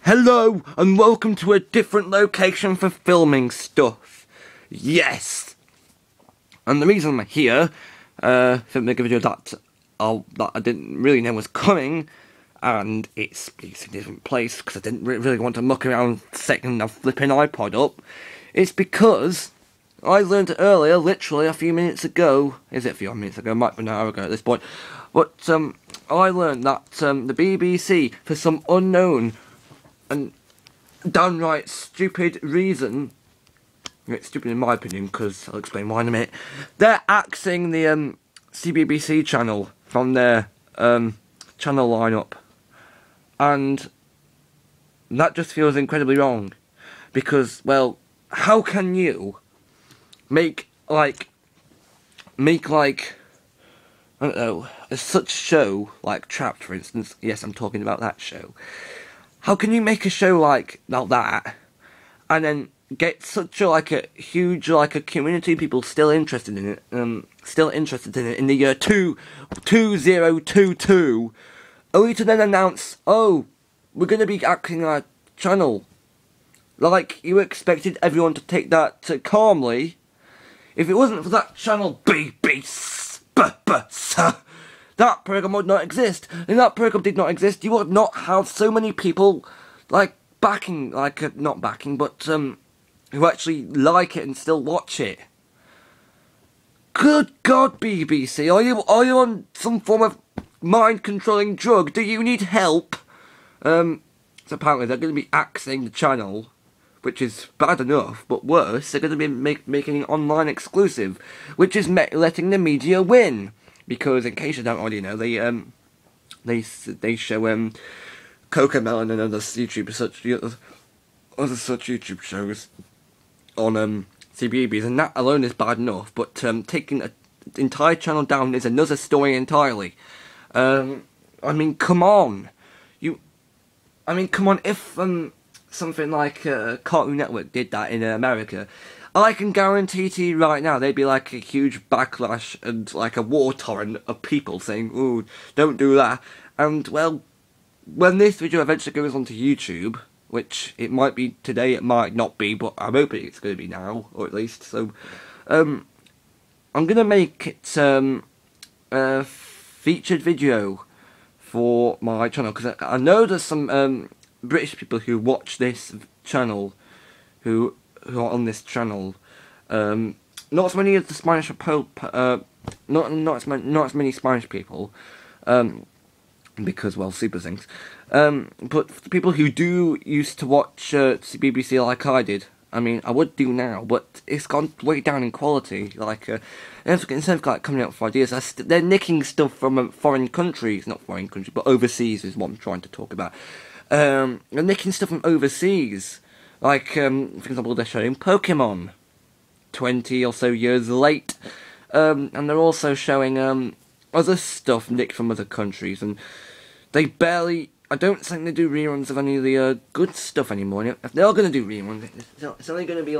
Hello, and welcome to a different location for filming stuff. Yes! And the reason I'm here, filming a video that I didn't really know was coming, and it's a different place, because I didn't really want to muck around setting a flipping iPod up, it's because I learned earlier, literally a few minutes ago, is it a few minutes ago, might be an hour ago at this point, but I learned that the BBC, for some unknown and downright stupid reason, it's stupid in my opinion, because I'll explain why in a minute, they're axing the CBBC channel from their channel lineup, and that just feels incredibly wrong, because, well, how can you make like, I don't know, such show like Trapped, for instance. Yes, I'm talking about that show. How can you make a show like that, and then get such a huge community of people still interested in it, in the year 2022, only to then announce, oh, we're going to be acting our channel. Like, you expected everyone to take that calmly. If it wasn't for that channel BBC, that program would not exist. If that program did not exist, you would not have so many people, backing, not backing, but, who actually like it and still watch it. Good God, BBC, are you on some form of mind-controlling drug? Do you need help? So apparently they're going to be axing the channel, which is bad enough, but worse, they're going to be making an online exclusive, which is letting the media win. Because, in case you don't already know, they show Cocomelon and other YouTube shows on CBBC, and that alone is bad enough. But taking an entire channel down is another story entirely. I mean, come on, come on. If something like Cartoon Network did that in America, I can guarantee to you right now, they'd be like a huge backlash and like a war torrent of people saying, "Ooh, don't do that." And, well, when this video eventually goes onto YouTube, which it might be today, it might not be, but I'm hoping it's going to be now, or at least, so, I'm going to make it, a featured video for my channel, because I know there's some, British people who watch this channel, who are on this channel, not as many as the Spanish not as many Spanish people, because, well, super things, but for the people who do used to watch CBBC like I did, I mean, I would do now, but it's gone way down in quality. Instead of coming up with ideas, they're nicking stuff from foreign countries, not foreign countries, but overseas is what I'm trying to talk about. They're nicking stuff from overseas. For example, they're showing Pokemon 20 or so years late, and they're also showing other stuff nicked from other countries, and they barely, I don't think they do reruns of any of the good stuff anymore. If they're going to do reruns, it's only going to be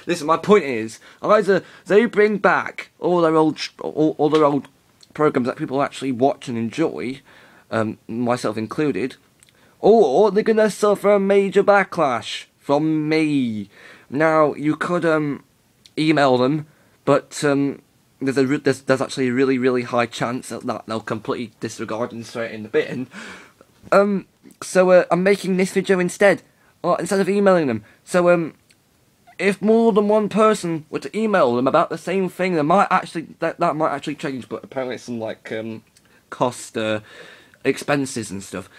listen, my point is, either they bring back all their old programs that people actually watch and enjoy, myself included, or they're going to suffer a major backlash from me. Now, you could email them, but there's actually a really, really high chance that they'll completely disregard and throw it in the bin. So I'm making this video instead of emailing them. So if more than one person were to email them about the same thing, that might actually change. But apparently, it's some cost. Expenses and stuff.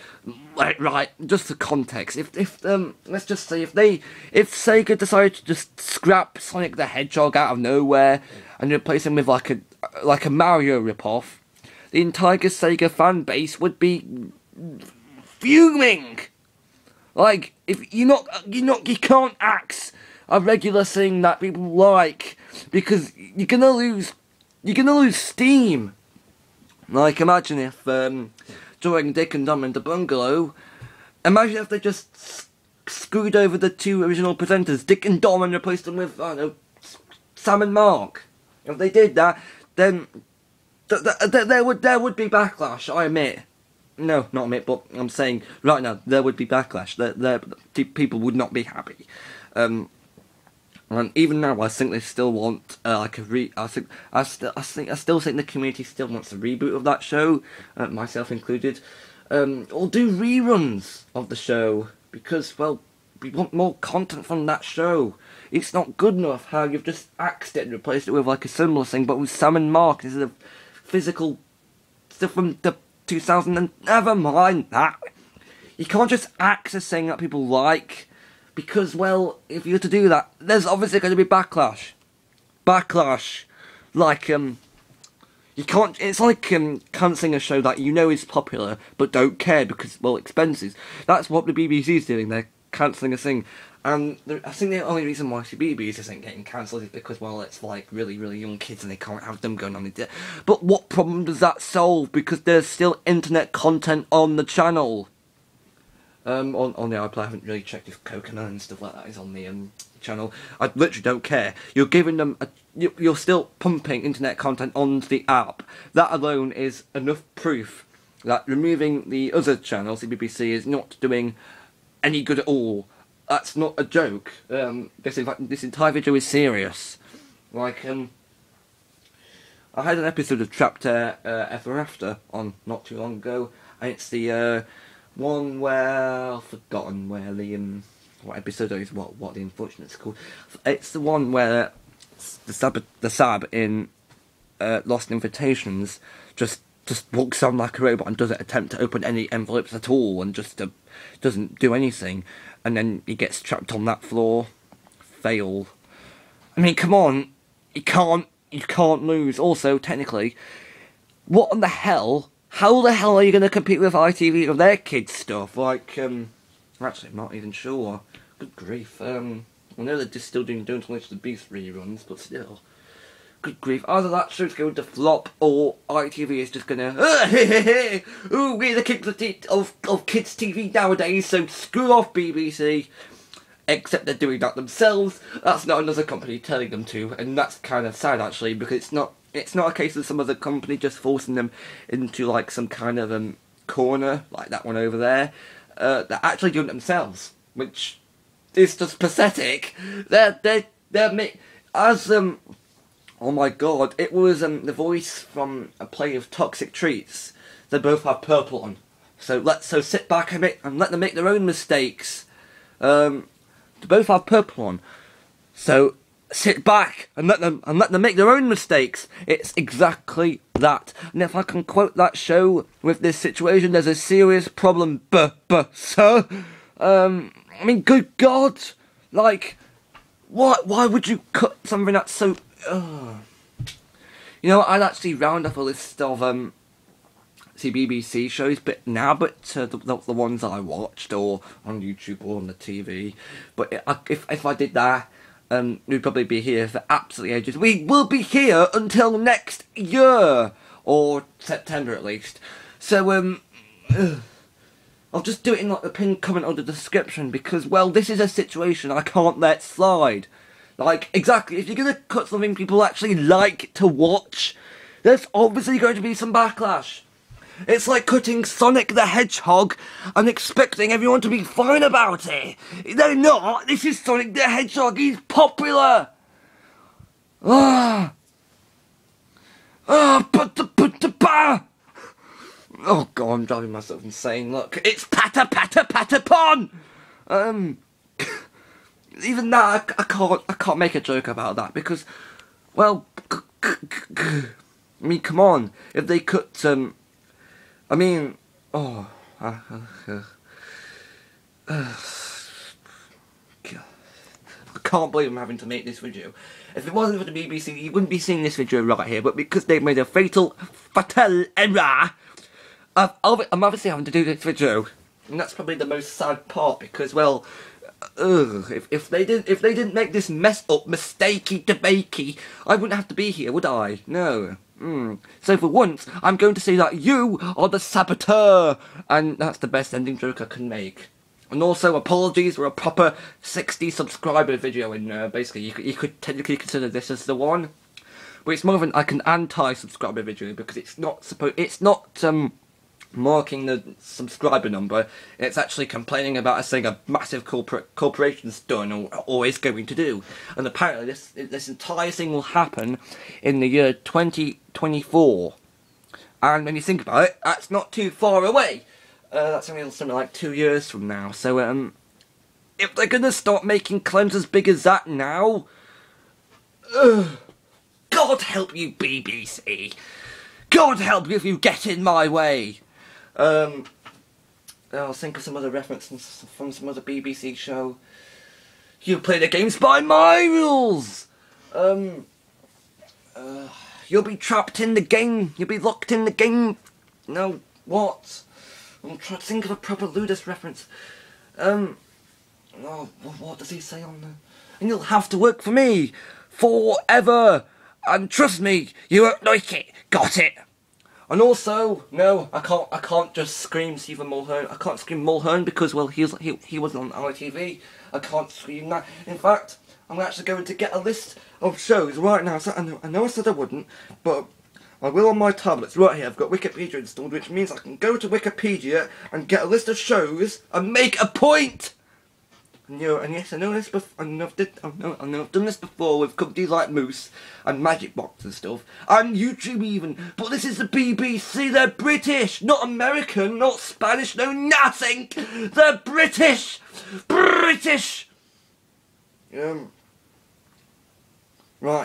Right, just the context. If let's just say if Sega decided to just scrap Sonic the Hedgehog out of nowhere and replace him with like a Mario ripoff, the entire Sega fan base would be fuming. If you can't axe a regular thing that people like, because you're gonna lose steam. Imagine if during Dick and Dom in the Bungalow, imagine if they just screwed over the two original presenters, Dick and Dom, and replaced them with, I don't know, Sam and Mark. If they did that, then there would be backlash, I admit. no, not admit, but I'm saying right now there would be backlash. People would not be happy. And even now, I think they still want like a I still think the community still wants a reboot of that show, myself included, or do reruns of the show because, well, we want more content from that show. It's not good enough how you've just axed it and replaced it with like a similar thing, but with Sam and Mark instead of physical stuff from the 2000. And never mind that. You can't just axe a thing that people like. Because, well, if you were to do that, there's obviously going to be backlash. Like, you can't, it's like, cancelling a show that you know is popular, but don't care because, well, expenses. That's what the BBC's doing, they're cancelling a thing. And I think the only reason why CBBC isn't getting cancelled is because, well, it's like really, really young kids and they can't have them going on the But what problem does that solve? Because there's still internet content on the channel. On the iPlayer, I haven't really checked if Coconut and stuff like that is on the channel. I literally don't care. You're giving them you're still pumping internet content onto the app. That alone is enough proof that removing the other channel, CBBC, is not doing any good at all. That's not a joke. This entire video is serious. Like, I had an episode of Chapter Ever After on not too long ago, and it's the one where I've forgotten where the what episode it is, what the unfortunate's called. It's the one where the Sab in Lost Invitations just walks on like a robot and doesn't attempt to open any envelopes at all and just doesn't do anything, and then he gets trapped on that floor. Fail. I mean, come on, you can't lose. Also, technically, what in the hell? How the hell are you going to compete with ITV with their kids' stuff? Like, actually, I'm not even sure. Good grief. I know they're just still doing Don't Unleash the Beast reruns, but still. Good grief. Either that show's going to flop, or ITV is just going to, ooh, we're the kings of kids' TV nowadays, so screw off BBC. Except they're doing that themselves. That's not another company telling them to, and that's kind of sad, actually, because it's not a case of some other company just forcing them into like some kind of corner like that one over there. They're actually doing it themselves, which is just pathetic. Oh my god, it was the voice from a play of Toxic Treats. They both have purple on, so sit back and let them make their own mistakes. They both have purple on, so sit back and let them make their own mistakes. It's exactly that. And if I can quote that show with this situation, there's a serious problem, sir. I mean, good God, like, what? Why would you cut something that's so? You know, I'd actually round up a list of CBBC shows, but the ones I watched, or on YouTube or on the TV. But if I did that, we'd probably be here for absolutely ages. We will be here until next year, or September at least. So I'll just do it in like the pinned comment or the description, because, well, this is a situation I can't let slide. Like, exactly, if you're gonna cut something people actually like to watch, there's obviously going to be some backlash. It's like cutting Sonic the Hedgehog and expecting everyone to be fine about it. They're not. This is Sonic the Hedgehog. He's popular. Oh god, I'm driving myself insane. Look, it's patter patter patter pon. Even that, I can't make a joke about that because, well, I mean, come on. If they cut I mean, I can't believe I'm having to make this video. If it wasn't for the BBC, you wouldn't be seeing this video right here, but because they've made a fatal error, I'm obviously having to do this video. And that's probably the most sad part, because, well, if they didn't make this mess up, mistakey debakey, I wouldn't have to be here, would I? No. So for once, I'm going to say that you are the saboteur, and that's the best ending joke I can make. And also, apologies for a proper 60 subscriber video, and basically, you could technically consider this as the one, but it's more of an anti-subscriber video because it's not marking the subscriber number. It's actually complaining about a thing a massive corporation's done or is going to do. And apparently this entire thing will happen in the year 2024. And when you think about it, that's not too far away. That's only something like 2 years from now. So if they're gonna start making claims as big as that now, God help you, BBC. God help you if you get in my way. I'll think of some other references from some other BBC show. You play the games by my rules. You'll be trapped in the game. You'll be locked in the game. No, what? I'm trying to think of a proper Ludus reference. Oh, what does he say on there? And you'll have to work for me forever. And trust me, you won't like it. Got it. And also, no, I can't just scream Stephen Mulhern. I can't scream Mulhern because, well, he was on ITV. I can't scream that. In fact, I'm actually going to get a list of shows right now. So I know I said I wouldn't, but I will on my tablets. Right here, I've got Wikipedia installed, which means I can go to Wikipedia and get a list of shows and make a point. And yes, I know this before. I know I've done this before with companies like Moose and Magic Box and stuff, and YouTube even. But this is the BBC. They're British, not American, not Spanish, no nothing. They're British, British. Right,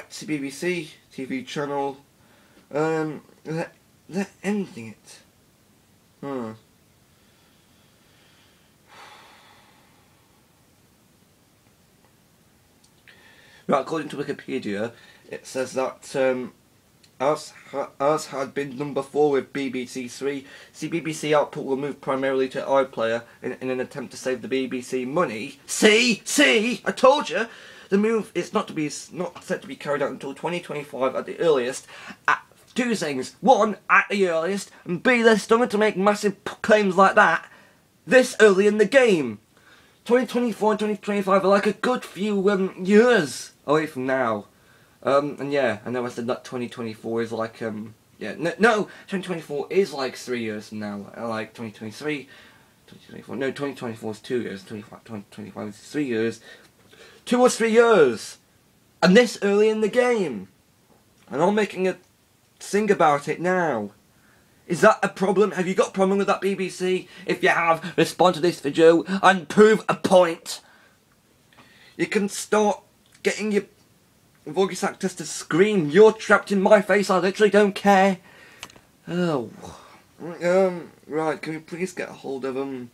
CBBC TV channel. They're ending it. Right, according to Wikipedia, it says that Us had been number 4 with BBC 3. CBBC output will move primarily to iPlayer in an attempt to save the BBC money. See, I told you. The move is not set to be carried out until 2025 at the earliest. Two things: one, at the earliest, and B, they're starting to make massive claims like that this early in the game. 2024 and 2025 are like a good few years away from now. And yeah, I know I said that 2024 is like, no, 2024 is like 3 years from now. Like 2023, 2024, no, 2024 is 2 years, 2025 is 3 years. 2 or 3 years! And this early in the game! And I'm making a thing about it now. Is that a problem? Have you got a problem with that, BBC? If you have, respond to this video and prove a point. You can start getting your voice actors to scream, "You're trapped in my face, I literally don't care." Oh. Right, can we please get a hold of them?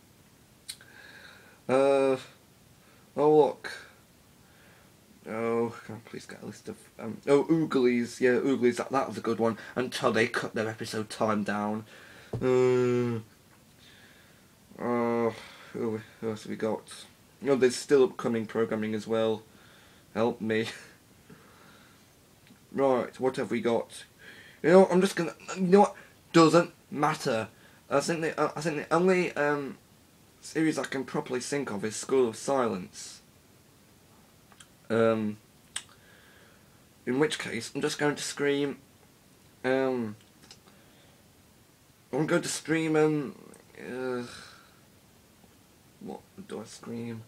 Oh, look. Oh, can I please get a list of... Ooglies. Yeah, Ooglies, that was a good one. Until they cut their episode time down. Who else have we got? Oh, there's still upcoming programming as well. Help me. Right, what have we got? You know, I'm just gonna... You know what? Doesn't matter. I think the only series I can properly think of is School of Silence. In which case, I'm just going to scream, I'm going to stream, what do I scream?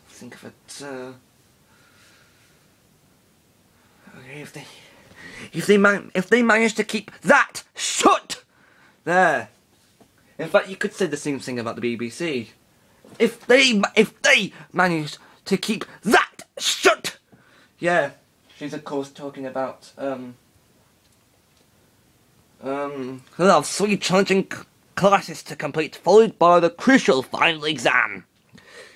Think of it, okay, if they manage to keep that shut! There. In fact, you could say the same thing about the BBC. If they manage to keep that shut! Yeah, she's of course talking about, a lot of 3 challenging classes to complete, followed by the crucial final exam.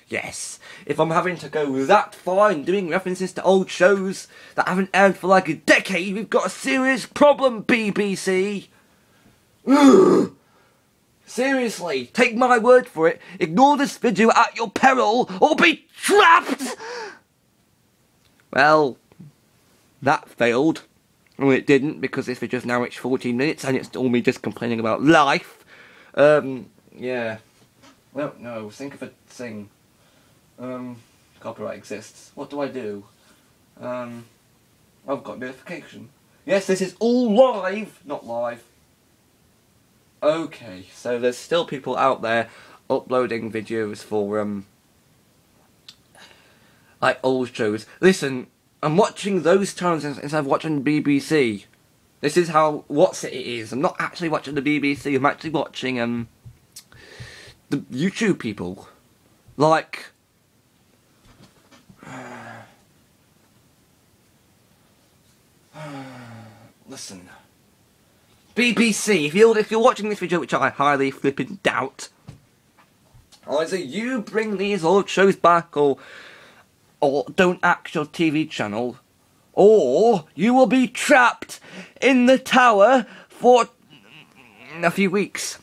Yes, if I'm having to go that far in doing references to old shows that haven't aired for like a decade, we've got a serious problem, BBC. Seriously, take my word for it, ignore this video at your peril, or be trapped! Well, that failed. Well, it didn't, because this video's now reached 14 minutes, and it's all me just complaining about life. Yeah. Well, no, think of a thing. Copyright exists. What do? I've got notification. Yes, this is all live, not live. Okay, so there's still people out there uploading videos for, like old shows. Listen, I'm watching those channels instead of watching BBC. This is how what's it is. I'm not actually watching the BBC. I'm actually watching the YouTube people. Like listen. BBC, if you're watching this video, which I highly flippin' doubt, either you bring these old shows back or don't act your TV channel, or you will be trapped in the tower for a few weeks.